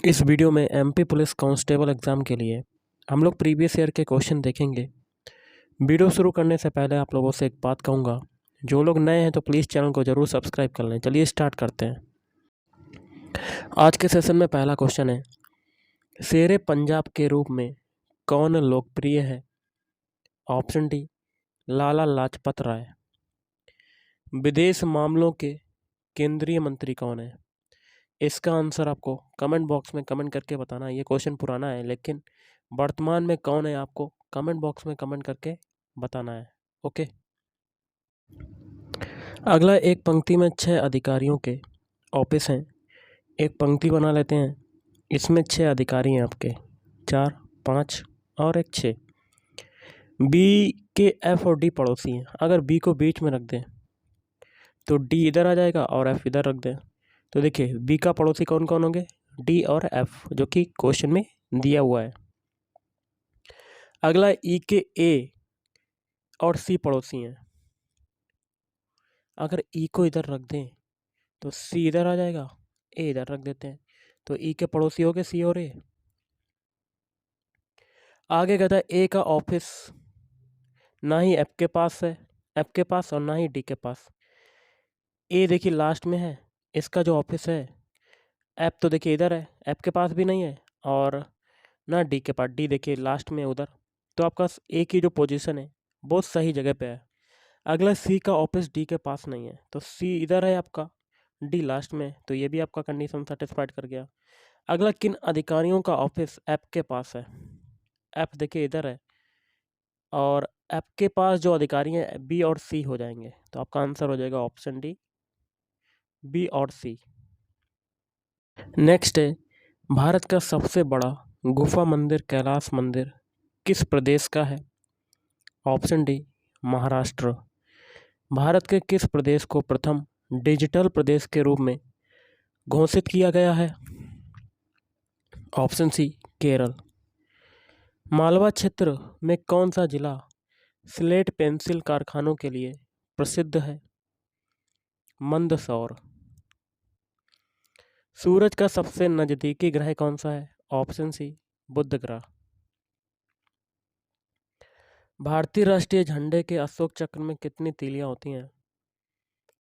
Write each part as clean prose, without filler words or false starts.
इस वीडियो में MP police constable exam के लिए हम लोग प्रीवियस ईयर के क्वेश्चन देखेंगे। वीडियो शुरू करने से पहले आप लोगों से एक बात कहूँगा, जो लोग नए हैं तो प्लीज़ चैनल को ज़रूर सब्सक्राइब कर लें। चलिए स्टार्ट करते हैं। आज के सेशन में पहला क्वेश्चन है, शेरे पंजाब के रूप में कौन लोकप्रिय है? Option D, Lala Lajpat Rai. विदेश मामलों के केंद्रीय मंत्री कौन है? इसका आंसर आपको कमेंट बॉक्स में कमेंट करके बताना है। ये क्वेश्चन पुराना है, लेकिन वर्तमान में कौन है आपको कमेंट बॉक्स में कमेंट करके बताना है। ओके। अगला, एक पंक्ति में 6 अधिकारियों के ऑफिस हैं। एक पंक्ति बना लेते हैं, इसमें 6 अधिकारी हैं आपके, 4, 5 और एक 6। बी के एफ और डी पड़ोसी हैं। अगर बी को बीच में रख दें तो डी इधर आ जाएगा और एफ इधर रख दें तो देखिए बी का पड़ोसी कौन कौन होंगे, डी और एफ, जो कि क्वेश्चन में दिया हुआ है। अगला, ई के ए और सी पड़ोसी हैं। अगर ई को इधर रख दें तो सी इधर आ जाएगा, ए इधर रख देते हैं तो ई के पड़ोसी हो गए सी और ए। आगे कहता है ए का ऑफिस ना ही एफ के पास है, एफ के पास और ना ही डी के पास। ए देखिए लास्ट में है, इसका जो ऑफिस है एफ तो देखिए इधर है, एफ के पास भी नहीं है और ना डी के पास, डी देखिए लास्ट में उधर। तो आपका ए की जो पोजीशन है वो सही जगह पे है। अगला, सी का ऑफिस डी के पास नहीं है तो सी इधर है आपका, डी लास्ट में, तो ये भी आपका कंडीशन सेटिस्फाइड कर गया। अगला, किन अधिकारियों का ऑफिस एफ के पास है? एफ देखिए इधर है और एफ के पास जो अधिकारी हैं बी और सी हो जाएंगे, तो आपका आंसर हो जाएगा ऑप्शन डी, बी और सी। नेक्स्ट है, भारत का सबसे बड़ा गुफा मंदिर कैलाश मंदिर किस प्रदेश का है? Option D, Maharashtra. भारत के किस प्रदेश को प्रथम डिजिटल प्रदेश के रूप में घोषित किया गया है? Option C, Kerala. मालवा क्षेत्र में कौन सा जिला स्लेट पेंसिल कारखानों के लिए प्रसिद्ध है? मंदसौर। सूरज का सबसे नज़दीकी ग्रह कौन सा है? ऑप्शन सी, बुध ग्रह। भारतीय राष्ट्रीय झंडे के अशोक चक्र में कितनी तीलियां होती हैं?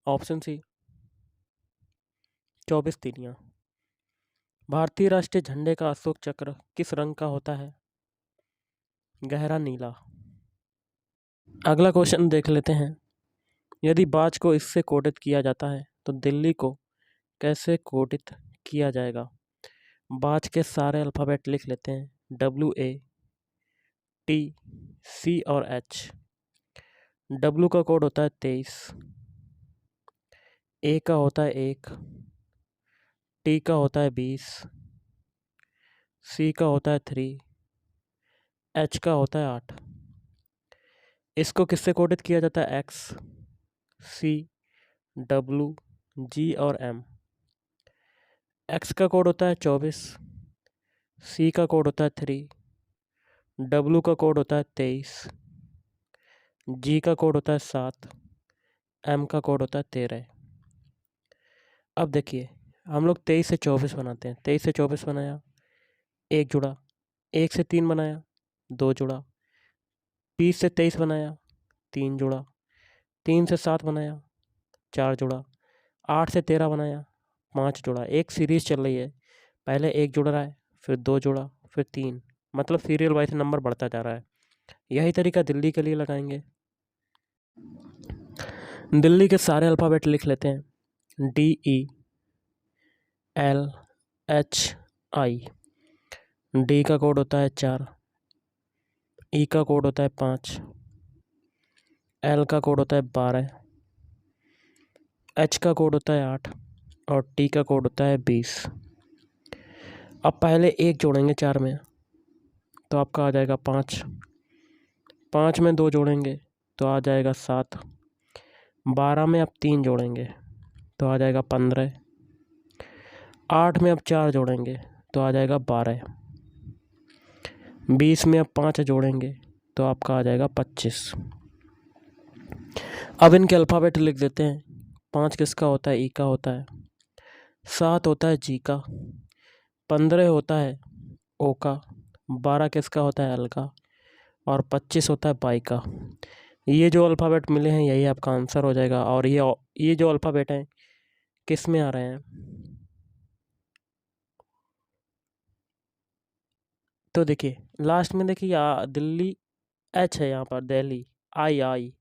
ऑप्शन सी, 24 तीलियां। भारतीय राष्ट्रीय झंडे का अशोक चक्र किस रंग का होता है? गहरा नीला। अगला क्वेश्चन देख लेते हैं, यदि बाज को इससे कोडित किया जाता है तो दिल्ली को कैसे कोडित किया जाएगा? बाज के सारे अल्फ़ाबेट लिख लेते हैं, WA, T, C और H। W का कोड होता है 23, A का होता है 1, T का होता है 20, C का होता है 3, H का होता है 8। इसको किससे कोडित किया जाता है? X, C, W, G और M। X का कोड होता है 24, C का कोड होता है 3, W का कोड होता है 23, G का कोड होता है 7, M का कोड होता है 13। अब देखिए हम लोग 23 से 24 बनाते हैं, 23 से 24 बनाया, 1 जुड़ा, 1 से 3 बनाया, 2 जुड़ा, 20 से 23 बनाया, 3 जुड़ा, 3 से 7 बनाया, 4 जुड़ा, 8 से 13 बनाया, 5 जुड़ा। एक सीरीज़ चल रही है, पहले 1 जुड़ रहा है, फिर 2 जुड़ा, फिर 3, मतलब सीरियल वाइज नंबर बढ़ता जा रहा है। यही तरीका दिल्ली के लिए लगाएंगे। दिल्ली के सारे अल्फ़ाबेट लिख लेते हैं, DE, LHI। डी का कोड होता है 4, ई का कोड होता है 5, एल का कोड होता है 12, एच का कोड होता है 8 और टी का कोड होता है 20। अब पहले 1 जोड़ेंगे 4 में तो आपका आ जाएगा 5, 5 में 2 जोड़ेंगे तो आ जाएगा 7, 12 में अब 3 जोड़ेंगे तो आ जाएगा 15, 8 में अब 4 जोड़ेंगे तो आ जाएगा 12, 20 में अब 5 जोड़ेंगे तो आपका आ जाएगा 25। अब इनके अल्फ़ाबेट लिख देते हैं। 5 किसका होता है? ई का होता है, 7 होता है जी का, 15 होता है ओ का, 12 किसका होता है एल का, और 25 होता है बाई का। ये जो अल्फ़ाबेट मिले हैं यही आपका आंसर हो जाएगा। और ये जो अल्फ़ाबेट हैं किस में आ रहे हैं, तो देखिए लास्ट में देखिए दिल्ली एच है, यहाँ पर दिल्ली आई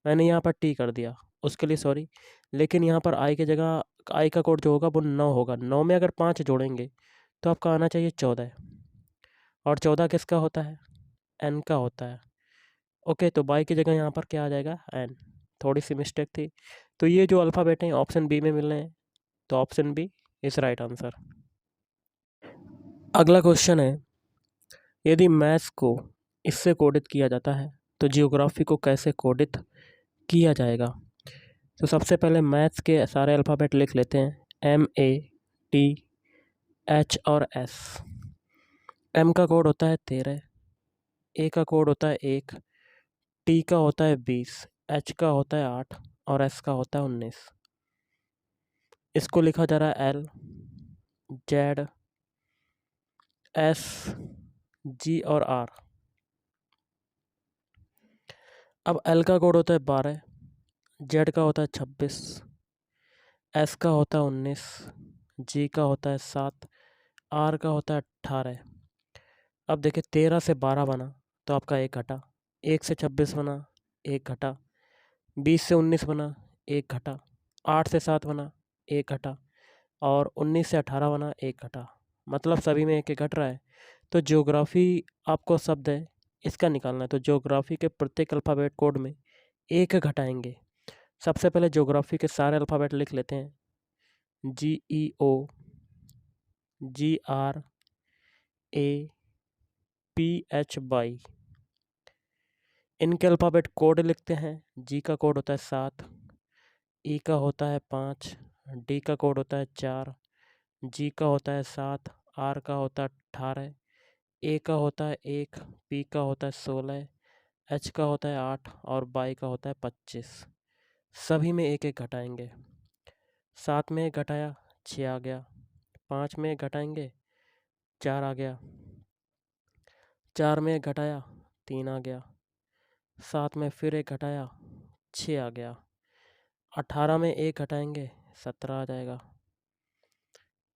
मैंने यहाँ पर टी कर दिया, उसके लिए सॉरी। लेकिन यहाँ पर आई की जगह आई का कोड जो होगा वो 9 होगा। 9 में अगर 5 जोड़ेंगे तो आपका आना चाहिए 14, और 14 किसका होता है, एन का होता है। ओके, तो बाई की जगह यहाँ पर क्या आ जाएगा, एन। थोड़ी सी मिस्टेक थी। तो ये जो अल्फ़ाबेट हैं ऑप्शन बी में मिल रहे हैं, तो option B is right answer. अगला क्वेश्चन है, यदि मैथ्स को इससे कोडित किया जाता है तो जियोग्राफी को कैसे कोडित किया जाएगा। तो सबसे पहले मैथ्स के सारे अल्फ़ाबेट लिख लेते हैं, एम ए टी एच और एस। एम का कोड होता है 13, ए का कोड होता है 1, टी का होता है 20, एच का होता है 8 और एस का होता है 19। इसको लिखा जा रहा है एल जेड एस जी और आर। अब एल का कोड होता है 12, जेड का होता है 26, एस का होता है 19, जी का होता है 7, आर का होता है 18। अब देखिए 13 से 12 बना तो आपका एक घटा, 1 से 26 बना एक घटा, 20 से 19 बना एक घटा, 8 से 7 बना एक घटा, और 19 से 18 बना एक घटा। मतलब सभी में एक एक घट रहा है। तो ज्योग्राफी आपको शब्द है इसका निकालना है। तो ज्योग्राफी के प्रत्येक अल्फ़ाबेट कोड में एक घटाएंगे। सबसे पहले ज्योग्राफी के सारे अल्फ़ाबेट लिख लेते हैं, G E O G R A P H Y. इनके अल्फ़ाबेट कोड लिखते हैं। जी का कोड होता है 7, ई का होता है 5, डी का कोड होता है 4, जी का होता है 7, आर का होता है 18, ए का होता है 1, पी का होता है 16, एच का होता है 8 और बाई का होता है 25। सभी में एक एक घटाएंगे। 7 में एक घटाया 6 आ गया, 5 में एक घटाएंगे 4 आ गया, 4 में एक घटाया 3 आ गया, 7 में फिर एक घटाया 6 आ गया, 18 में एक घटाएंगे 17 आ जाएगा,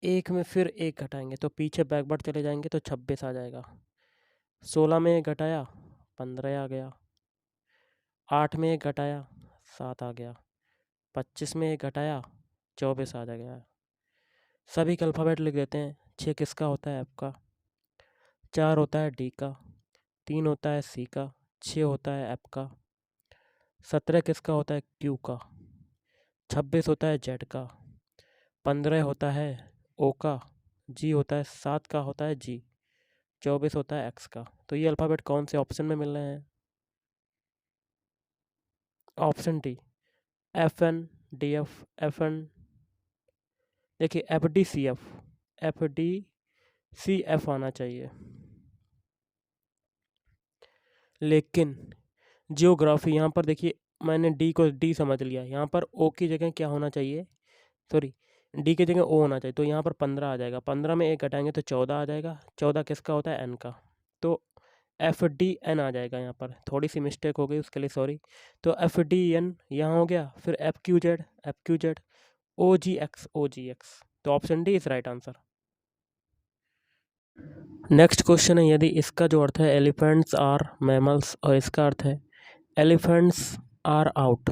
1 में फिर एक घटाएंगे तो पीछे बैकवर्ड चले जाएंगे तो 26 आ जाएगा, 16 में एक घटाया 15 आ गया, 8 में एक घटाया 7 आ गया, 25 में एक घटाया 24 आ जाएगा। सभी के अल्फ़ाबेट लिख देते हैं। 6 किसका होता है आपका, 4 होता है डी का, 3 होता है सी का, 6 होता है एफ का, 17 किसका होता है क्यू का, 26 होता है जेड का, 15 होता है ओ का, जी होता है 7 का होता है जी, 24 होता है एक्स का। तो ये अल्फ़ाबेट कौन से ऑप्शन में मिल रहे हैं, option D F N D F F N. देखिए F D C F, F D C F आना चाहिए। लेकिन जियोग्राफी यहाँ पर देखिए मैंने डी को डी समझ लिया, यहाँ पर ओ की जगह क्या होना चाहिए, सॉरी डी की जगह ओ होना चाहिए। तो यहाँ पर 15 आ जाएगा, 15 में एक घटाएंगे तो 14 आ जाएगा, 14 किसका होता है एन का, तो एफ डी एन आ जाएगा। यहाँ पर थोड़ी सी मिस्टेक हो गई उसके लिए सॉरी। तो एफ डी एन यहाँ हो गया, फिर एफ क्यू जेड ओ जी एक्स। तो option D is right answer. Next question है, यदि इसका जो अर्थ है एलिफेंट्स आर मैमल्स और इसका अर्थ है एलिफेंट्स आर आउट,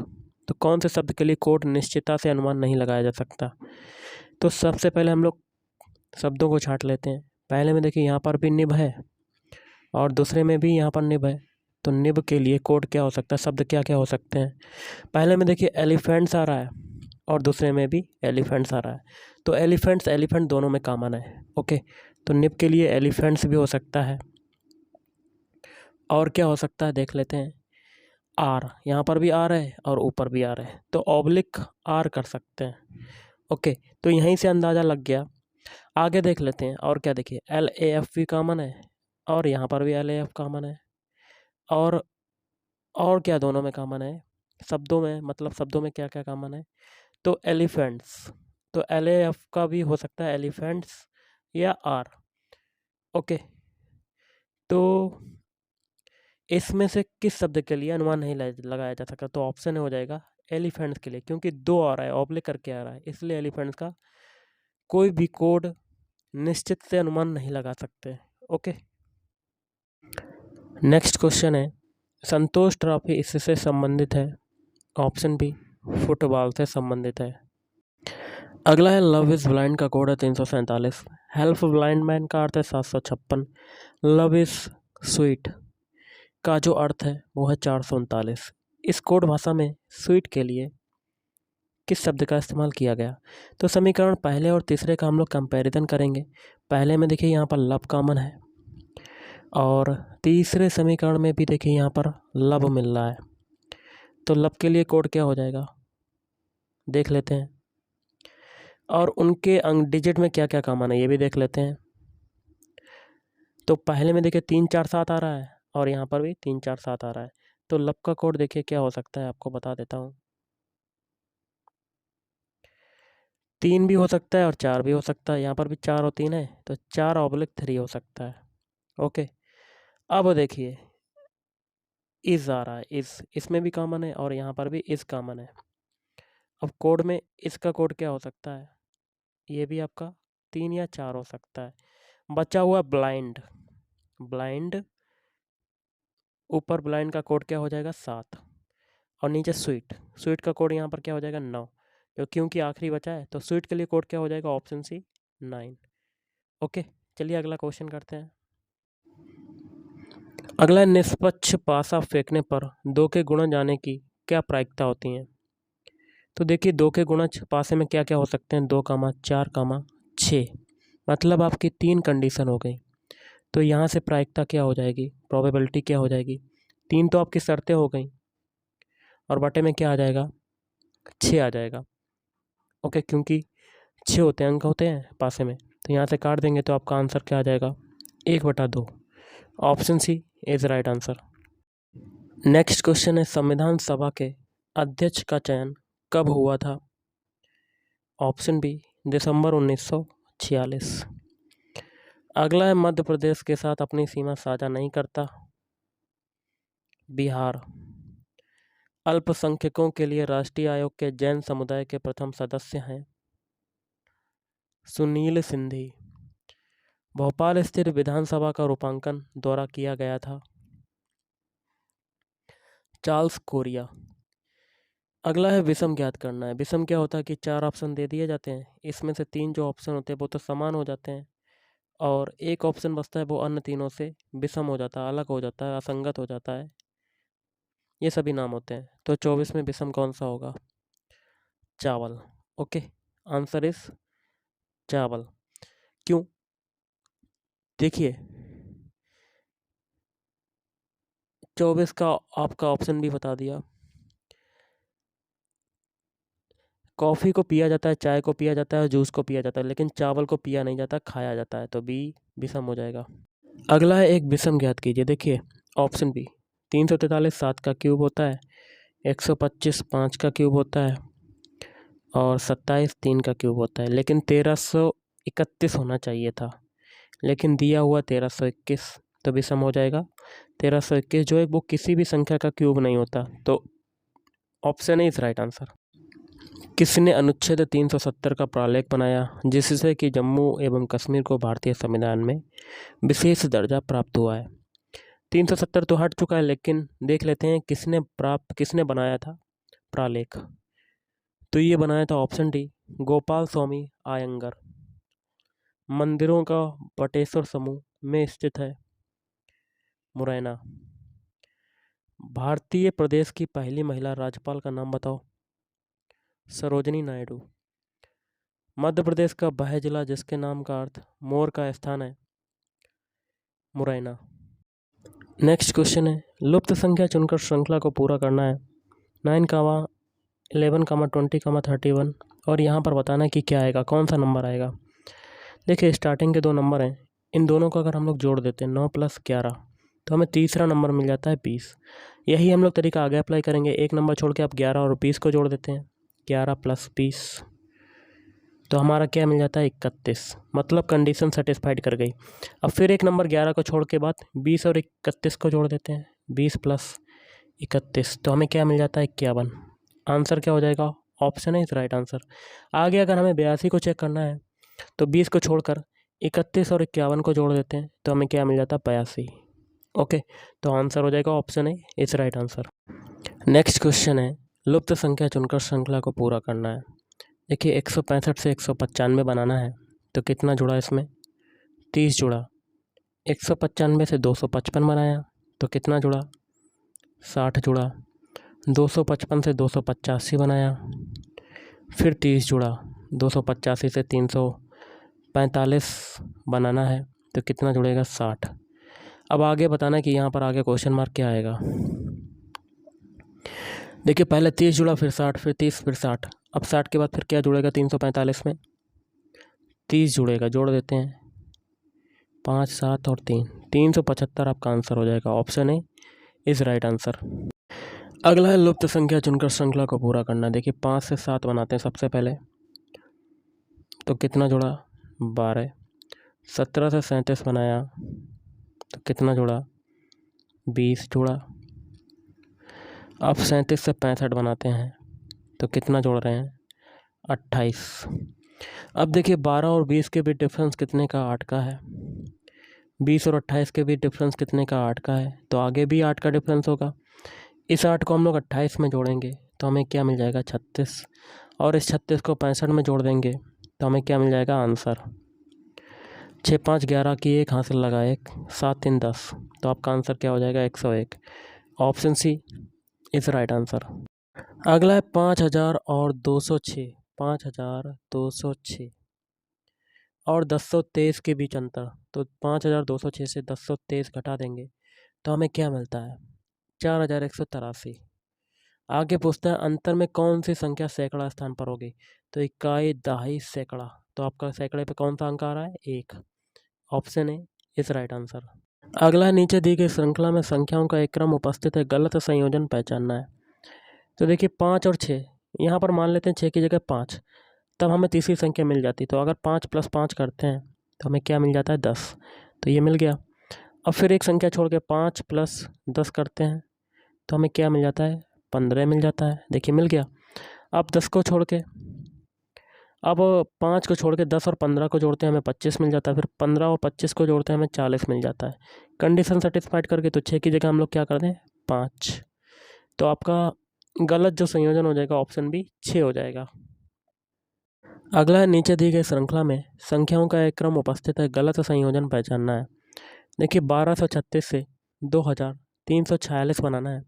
तो कौन से शब्द के लिए कोड निश्चितता से अनुमान नहीं लगाया जा सकता। तो सबसे पहले हम लोग शब्दों को छांट लेते हैं। पहले में देखिए यहाँ पर भी निब है और दूसरे में भी यहाँ पर निब है। तो निब के लिए कोड क्या हो सकता है, शब्द क्या क्या हो सकते हैं। पहले में देखिए एलिफेंट्स आ रहा है और दूसरे में भी एलिफेंट्स आ रहा है। तो एलिफेंट दोनों में कॉमन है। ओके, तो निब के लिए एलिफेंट्स भी हो सकता है। और क्या हो सकता है देख लेते हैं, आर, यहाँ पर भी आर है और ऊपर भी आर है, तो ऑब्लिक आर कर सकते हैं। ओके, तो यहीं से अंदाज़ा लग गया। आगे देख लेते हैं और क्या, देखिए एल ए एफ भी कॉमन है और यहाँ पर भी एल ए एफ कॉमन है। और क्या दोनों में कॉमन है, शब्दों में, मतलब शब्दों में क्या क्या कॉमन है। तो एलिफेंट्स, तो एल ए एफ का भी हो सकता है एलिफेंट्स या आर। ओके, तो इसमें से किस शब्द के लिए अनुमान नहीं लगाया जा सकता? तो ऑप्शन हो जाएगा एलिफेंट्स के लिए, क्योंकि दो आ रहा है, ऑब्लिक करके आ रहा है, इसलिए एलिफेंट्स का कोई भी कोड निश्चित से अनुमान नहीं लगा सकते। ओके, नेक्स्ट क्वेश्चन है, संतोष ट्रॉफी इससे संबंधित है? ऑप्शन बी, फुटबॉल से संबंधित है। अगला है लव इज़ ब्लाइंड का कोड है 347, हेल्प ब्लाइंड मैन का अर्थ है 756, लव इज़ स्वीट का जो अर्थ है वो है 439। इस कोड भाषा में स्वीट के लिए किस शब्द का इस्तेमाल किया गया? तो समीकरण पहले और तीसरे का हम लोग कंपैरिजन करेंगे। पहले में देखिए यहाँ पर लव कॉमन है और तीसरे समीकरण में भी देखिए यहाँ पर लव मिल रहा है, तो लव के लिए कोड क्या हो जाएगा देख लेते हैं, और उनके अंक डिजिट में क्या क्या कॉमन है ये भी देख लेते हैं। तो पहले में देखिए 347 आ रहा है और यहाँ पर भी 347 आ रहा है, तो लव का कोड देखिए क्या हो सकता है, आपको बता देता हूँ। 3 भी हो सकता है और 4 भी हो सकता है, यहाँ पर भी 4 और 3 है, तो 4/3 हो सकता है। ओके, अब देखिए इज़ आ रहा है, इसमें भी कॉमन है और यहाँ पर भी इज़ कॉमन है। अब कोड में इसका कोड क्या हो सकता है, ये भी आपका 3 या 4 हो सकता है। बचा हुआ ब्लाइंड, ब्लाइंड ऊपर ब्लाइंड का कोड क्या हो जाएगा 7 और नीचे स्वीट, स्वीट का कोड यहाँ पर क्या हो जाएगा 9, क्योंकि आखिरी बचा है, तो स्वीट के लिए कोड क्या हो जाएगा ऑप्शन सी 9। ओके, चलिए अगला क्वेश्चन करते हैं। अगला निष्पक्ष पासा फेंकने पर 2 के गुणा जाने की क्या प्रायिकता होती है? तो देखिए 2 के गुणा पासे में क्या क्या हो सकते हैं, 2, 4, 6, मतलब आपकी 3 कंडीशन हो गई। तो यहाँ से प्रायिकता क्या हो जाएगी, प्रोबेबिलिटी क्या हो जाएगी, 3 तो आपकी शर्तें हो गई और बटे में क्या आ जाएगा 6 आ जाएगा। ओके, क्योंकि 6 होते हैं अंक होते हैं पासे में, तो यहाँ से काट देंगे तो आपका आंसर क्या आ जाएगा 1/2। Option C is right answer. Next question है, संविधान सभा के अध्यक्ष का चयन कब हुआ था? ऑप्शन बी, दिसंबर 1946। अगला है, मध्य प्रदेश के साथ अपनी सीमा साझा नहीं करता? बिहार। अल्पसंख्यकों के लिए राष्ट्रीय आयोग के जैन समुदाय के प्रथम सदस्य हैं सुनील सिंधी। भोपाल स्थित विधानसभा का रूपांकन द्वारा किया गया था चार्ल्स कोरिया। अगला है, विषम ज्ञात करना है। विषम क्या होता है कि 4 ऑप्शन दे दिए जाते हैं, इसमें से 3 जो ऑप्शन होते हैं वो तो समान हो जाते हैं और एक ऑप्शन बचता है वो अन्य तीनों से विषम हो जाता है, अलग हो जाता है, असंगत हो जाता है, ये सभी नाम होते हैं। तो 24 में विषम कौन सा होगा? चावल। ओके, आंसर इज चावल। क्यों? देखिए 24 का आपका ऑप्शन भी बता दिया, कॉफ़ी को पिया जाता है, चाय को पिया जाता है, जूस को पिया जाता है, लेकिन चावल को पिया नहीं जाता, खाया जाता है, तो बी विषम हो जाएगा। अगला है, एक विषम ज्ञात कीजिए। देखिए ऑप्शन बी, 343 7 का क्यूब होता है, 125 5 का क्यूब होता है और 27 3 का क्यूब होता है, लेकिन 1331 होना चाहिए था, लेकिन दिया हुआ 1321, तो विषम हो जाएगा। 1321 जो है वो किसी भी संख्या का क्यूब नहीं होता, तो ऑप्शन इज राइट आंसर। किसने अनुच्छेद 370 का प्रालेख बनाया जिससे कि जम्मू एवं कश्मीर को भारतीय संविधान में विशेष दर्जा प्राप्त हुआ है? 370 तो हट चुका है, लेकिन देख लेते हैं किसने बनाया था प्रालेख। तो ये बनाया था ऑप्शन डी, गोपाल स्वामी आयंगर। मंदिरों का बटेश्वर समूह में स्थित है मुरैना। भारतीय प्रदेश की पहली महिला राज्यपाल का नाम बताओ? सरोजनी नायडू। मध्य प्रदेश का वह जिला जिसके नाम का अर्थ मोर का स्थान है मुरैना। नेक्स्ट क्वेश्चन है, लुप्त संख्या चुनकर श्रृंखला को पूरा करना है 9, 11, 20, 31 और यहाँ पर बताना है कि क्या आएगा, कौन सा नंबर आएगा। देखिए स्टार्टिंग के 2 नंबर हैं, इन दोनों को अगर हम लोग जोड़ देते हैं 9 + 11 तो हमें तीसरा नंबर मिल जाता है 20। यही हम लोग तरीका आगे अप्लाई करेंगे, एक नंबर छोड़ के आप 11 और 20 को जोड़ देते हैं, 11 + 20 तो हमारा क्या मिल जाता है 31, मतलब कंडीशन सेटिस्फाइड कर गई। अब फिर एक नंबर 11 को छोड़ के बाद 20 और 31 को जोड़ देते हैं, 20 प्लस 31, तो हमें क्या मिल जाता है 51। आंसर क्या हो जाएगा, ऑप्शन है इस राइट आंसर। आगे अगर हमें 82 को चेक करना है तो 20 को छोड़कर 31 और 51 को जोड़ देते हैं, तो हमें क्या मिल जाता है 82। ओके, तो आंसर हो जाएगा ऑप्शन है इस राइट आंसर। नेक्स्ट क्वेश्चन है, लुप्त संख्या चुनकर श्रृंखला को पूरा करना है। देखिए 165 से 195 बनाना है, तो कितना जुड़ा इसमें 30 जुड़ा। 195 से 255 बनाया तो कितना जुड़ा 60 जुड़ा। 255 से 285 बनाया, फिर 30 जुड़ा। 285 से 345 बनाना है तो कितना जुड़ेगा 60। अब आगे बताना है कि यहाँ पर आगे क्वेश्चन मार्क क्या आएगा। देखिए पहले 30 जुड़ा, फिर 60, फिर 30, फिर 60। अब 60 के बाद फिर क्या जुड़ेगा 345 में 30 जुड़ेगा, जोड़ देते हैं 5, 7 और 3, 375 आपका आंसर हो जाएगा। Option A is right answer. अगला है लुप्त संख्या चुनकर श्रृंखला को पूरा करना। देखिए 5 से 7 बनाते हैं सबसे पहले, तो कितना जुड़ा 12। 17 से 37 बनाया तो कितना जुड़ा 20 जुड़ा। अब 37 से 65 बनाते हैं तो कितना जोड़ रहे हैं 28। अब देखिए 12 और 20 के बीच डिफरेंस कितने का 8 का है। 20 और 28 के बीच डिफरेंस कितने का 8 का है, तो आगे भी 8 का डिफरेंस होगा। इस 8 को हम लोग 28 में जोड़ेंगे तो हमें क्या मिल जाएगा 36, और इस 36 को 65 में जोड़ देंगे तो हमें क्या मिल जाएगा आंसर 6, 5, 11 की एक हासिल लगा 1, 7, 3, 10, तो आपका आंसर क्या हो जाएगा 101। Option C is right answer. अगला है 5000 और 206। 5206 और 1023 के बीच अंतर, तो 5206 से 1023 घटा देंगे तो हमें क्या मिलता है 4183। आगे पूछता है अंतर में कौन सी संख्या सैकड़ा स्थान पर होगी, तो इकाई, दहाई, सैकड़ा, तो आपका सैकड़े पे कौन सा अंक आ रहा है 1। Option A is right answer. अगला नीचे दी गई श्रृंखला में संख्याओं का एक क्रम उपस्थित है, गलत संयोजन पहचानना है। तो देखिए 5 और 6, यहाँ पर मान लेते हैं 6 की जगह 5, तब हमें तीसरी संख्या मिल जाती। तो अगर 5 + 5 करते हैं तो हमें क्या मिल जाता है 10, तो ये मिल गया। अब फिर एक संख्या छोड़ के 5 + 10 करते हैं तो हमें क्या मिल जाता है 15 मिल जाता है, देखिए मिल गया। अब 10 को छोड़ के, अब 5 को छोड़ के 10 और 15 को जोड़ते हैं हमें 25 मिल जाता है, फिर 15 और 25 को जोड़ते हैं हमें 40 मिल जाता है। कंडीशन सेटिस्फाइड करके तो 6 की जगह हम लोग क्या कर दें 5, तो आपका गलत जो संयोजन हो जाएगा ऑप्शन बी 6 हो जाएगा। अगला है नीचे दी गई श्रृंखला में संख्याओं का एक क्रम उपस्थित है, गलत संयोजन पहचानना है। देखिए 1236 से 2346 बनाना है,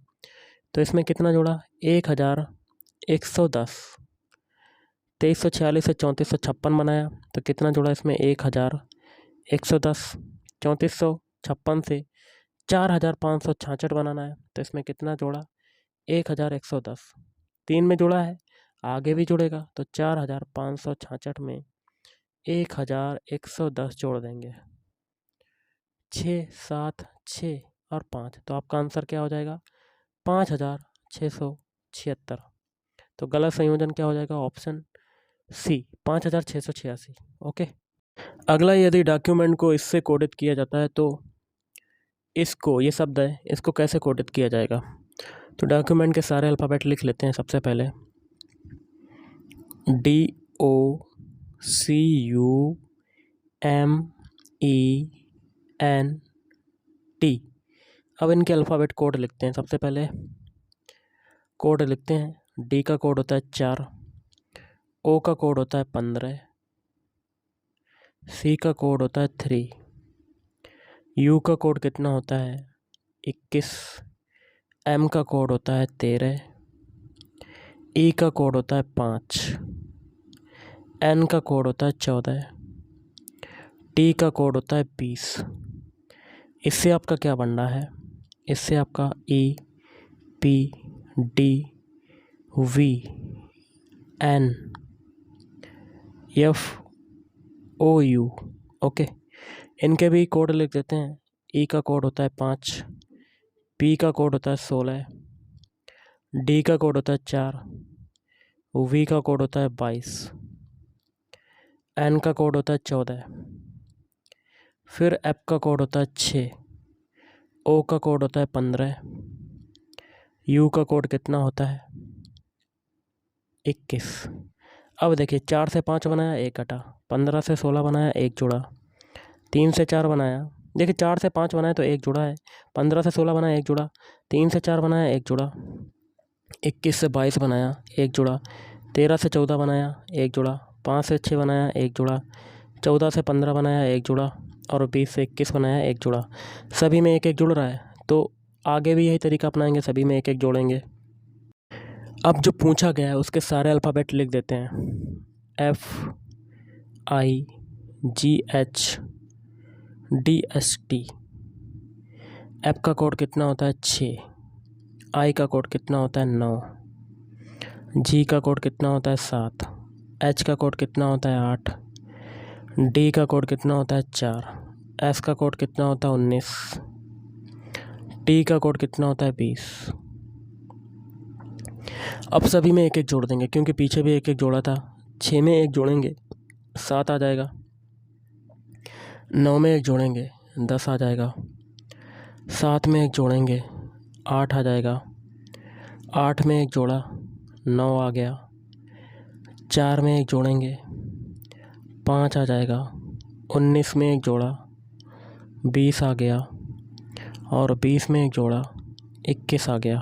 तो इसमें कितना जोड़ा 1110। 2346 से 3456 बनाया तो कितना जोड़ा इसमें 1110। 3456 से 4566 बनाना है तो इसमें कितना जोड़ा 1110। 3 में जुड़ा है, आगे भी जुड़ेगा, तो 4566 में 1110 जोड़ देंगे 6, 7, 6 और 5, तो आपका आंसर क्या हो जाएगा 5676। तो गलत संयोजन क्या हो जाएगा ऑप्शन सी 5686। ओके। अगला यदि डॉक्यूमेंट को इससे कोडित किया जाता है तो इसको, ये शब्द है, इसको कैसे कोडित किया जाएगा। तो डॉक्यूमेंट के सारे अल्फ़ाबेट लिख लेते हैं। सबसे पहले DOCUMENT। अब इनके अल्फ़ाबेट कोड लिखते हैं। सबसे पहले कोड लिखते हैं। डी का कोड होता है 4, ओ का कोड होता है 15, सी का कोड होता है 3, यू का कोड कितना होता है 21, एम का कोड होता है 13, ई का कोड होता है 5, एन का कोड होता है 14, टी का कोड होता है 20। इससे आपका क्या बनना है, इससे आपका E, P, D, V, N, F, O, U. Okay, इनके भी कोड लिख देते हैं। ई का कोड होता है 5, पी का कोड होता है 16, डी का कोड होता है 4, वी का कोड होता है 22, एन का कोड होता है 14, फिर एफ का कोड होता है 6, ओ का कोड होता है 15, यू का कोड कितना होता है 21। अब देखिए 4 से 5 बनाया, एक कटा, 15 से 16 बनाया, एक जुड़ा, 3 से 4 बनाया, देखिए 4 से 5 बनाया तो एक जुड़ा है, 15 से 16 बनाया एक जुड़ा, 3 से 4 बनाया एक जुड़ा, 21 से 22 बनाया एक जुड़ा, 13 से 14 बनाया एक जुड़ा, 5 से 6 बनाया एक जुड़ा, 14 से 15 बनाया एक जुड़ा, और 20 से 21 बनाया एक जुड़ा। सभी में एक एक जुड़ रहा है, तो आगे भी यही तरीका अपनाएंगे, सभी में एक एक जोड़ेंगे। अब जो पूछा गया है उसके सारे अल्फ़ाबेट लिख देते हैं। FIGHDST। एफ का कोड कितना होता है 6, आई का कोड कितना होता है 9, जी का कोड कितना होता है 7, एच का कोड कितना होता है 8, डी का कोड कितना होता है 4, एस का कोड कितना होता है 19, टी का कोड कितना होता है 20। अब सभी में एक एक जोड़ देंगे, क्योंकि पीछे भी एक एक जोड़ा था। 6 में एक जोड़ेंगे 7 आ जाएगा, 9 में एक जोड़ेंगे 10 आ जाएगा, 7 में एक जोड़ेंगे 8 आ जाएगा, 8 में एक जोड़ा 9 आ गया, 4 में एक जोड़ेंगे 5 आ जाएगा, 19 में एक जोड़ा 20 आ गया, और 20 में एक जोड़ा 21 आ गया।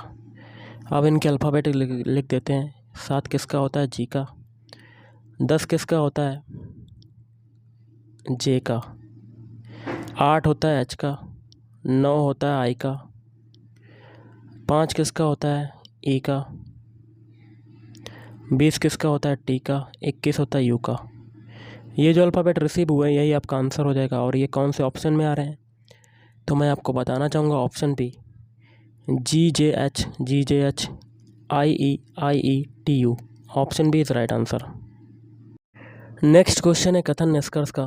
अब इनके अल्फ़ाबेट लिख देते हैं। 7 किसका होता है जी का, 10 किसका होता है जे का, 8 होता है एच का, 9 होता है आई का, 5 किसका होता है ई का, 20 किसका होता है टी का, 21 होता है यू का। ये जो अल्फ़ाबेट रिसीव हुए यही आपका आंसर हो जाएगा। और ये कौन से ऑप्शन में आ रहे हैं, तो मैं आपको बताना चाहूँगा option B, GJH IETU। Option B is right answer. Next question है कथन निष्कर्ष का।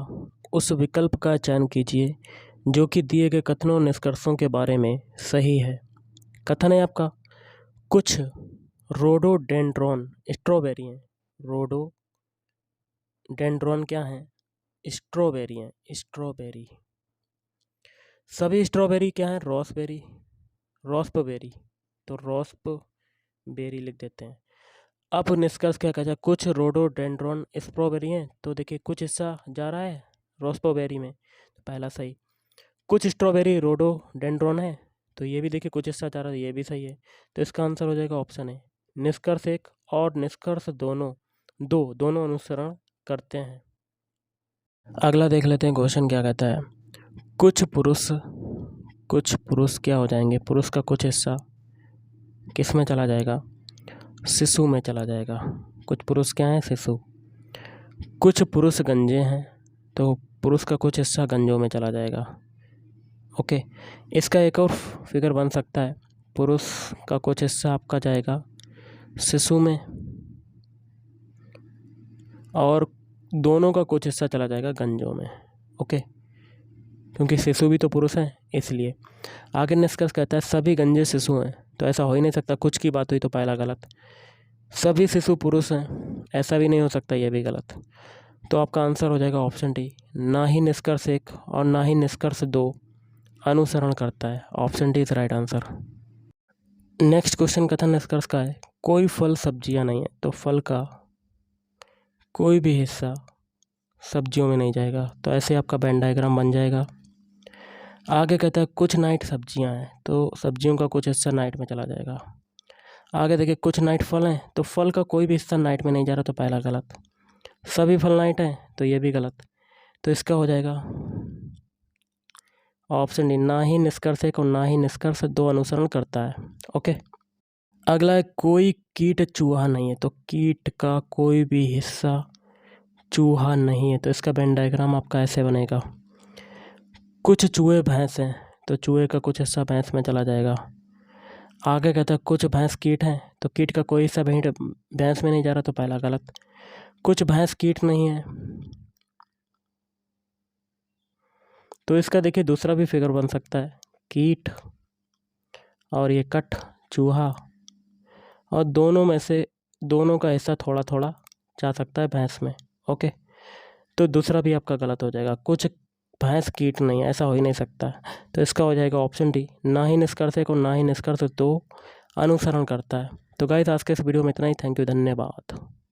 उस विकल्प का चयन कीजिए जो कि दिए गए कथनों निष्कर्षों के बारे में सही है। कथन है आपका, कुछ रोडोडेंड्रॉन स्ट्रॉबेरी हैं। रोडोडेंड्रॉन क्या है, स्ट्रॉबेरी हैं, स्ट्रॉबेरी। सभी स्ट्रॉबेरी क्या है, रॉसबेरी, रॉस्पबेरी, तो रॉस्पबेरी लिख देते हैं। अब निष्कर्ष क्या कहता है, कुछ रोडोडेंड्रॉन स्ट्रॉबेरी हैं, तो देखिए कुछ हिस्सा जा रहा है रॉस्पबेरी में, तो पहला सही। कुछ स्ट्रॉबेरी रोडोडेंड्रॉन है, तो ये भी देखिए कुछ हिस्सा जा रहा है, ये भी सही है। तो इसका आंसर हो जाएगा ऑप्शन है। निष्कर्ष एक और निष्कर्ष दोनों अनुसरण करते हैं। अगला देख लेते हैं क्वेश्चन क्या कहता है। कुछ पुरुष क्या हो जाएंगे, पुरुष का कुछ हिस्सा किस में चला जाएगा, शिशु में चला जाएगा। कुछ पुरुष क्या है, शिशु। कुछ पुरुष गंजे हैं, तो पुरुष का कुछ हिस्सा गंजों में चला जाएगा। ओके, इसका एक और फिगर बन सकता है, पुरुष का कुछ हिस्सा आपका जाएगा शिशु में, और दोनों का कुछ हिस्सा चला जाएगा गंजों में। ओके, क्योंकि शिशु भी तो पुरुष हैं इसलिए। आगे निष्कर्ष कहता है सभी गंजे शिशु हैं, तो ऐसा हो ही नहीं सकता, कुछ की बात हुई तो पहला गलत। सभी शिशु पुरुष हैं, ऐसा भी नहीं हो सकता, ये भी गलत। तो आपका आंसर हो जाएगा ऑप्शन डी, ना ही निष्कर्ष 1 और ना ही निष्कर्ष 2 अनुसरण करता है। Option D is right answer. Next question कथन निष्कर्ष का है, कोई फल सब्जियां नहीं है, तो फल का कोई भी हिस्सा सब्जियों में नहीं जाएगा, तो ऐसे आपका वेन डायग्राम बन जाएगा। आगे कहता है कुछ नाइट सब्जियां हैं, तो सब्जियों का कुछ हिस्सा नाइट में चला जाएगा। आगे देखिए कुछ नाइट फल हैं, तो फल का कोई भी हिस्सा नाइट में नहीं जा रहा, तो पहला गलत। सभी फल नाइट हैं, तो ये भी गलत। तो इसका हो जाएगा ऑप्शन डी, ना ही निष्कर्ष 1 और ना ही निष्कर्ष 2 अनुसरण करता है। ओके, अगला है कोई कीट चूहा नहीं है, तो कीट का कोई भी हिस्सा चूहा नहीं है, तो इसका वेन डायग्राम आपका ऐसे बनेगा। कुछ चूहे भैंस हैं, तो चूहे का कुछ हिस्सा भैंस में चला जाएगा। आगे कहता है कुछ भैंस कीट हैं, तो कीट का कोई हिस्सा भैंस में नहीं जा रहा, तो पहला गलत। कुछ भैंस कीट नहीं है, तो इसका देखिए दूसरा भी फिगर बन सकता है, कीट और ये कट चूहा, और दोनों में से दोनों का हिस्सा थोड़ा थोड़ा जा सकता है भैंस में। ओके, तो दूसरा भी आपका गलत हो जाएगा। कुछ भैंस कीट नहीं, ऐसा हो ही नहीं सकता। तो इसका हो जाएगा ऑप्शन डी, ना ही निष्कर्ष एक और ना ही निष्कर्ष दो अनुसरण करता है। तो गाइस आज के इस वीडियो में इतना ही। थैंक यू, धन्यवाद।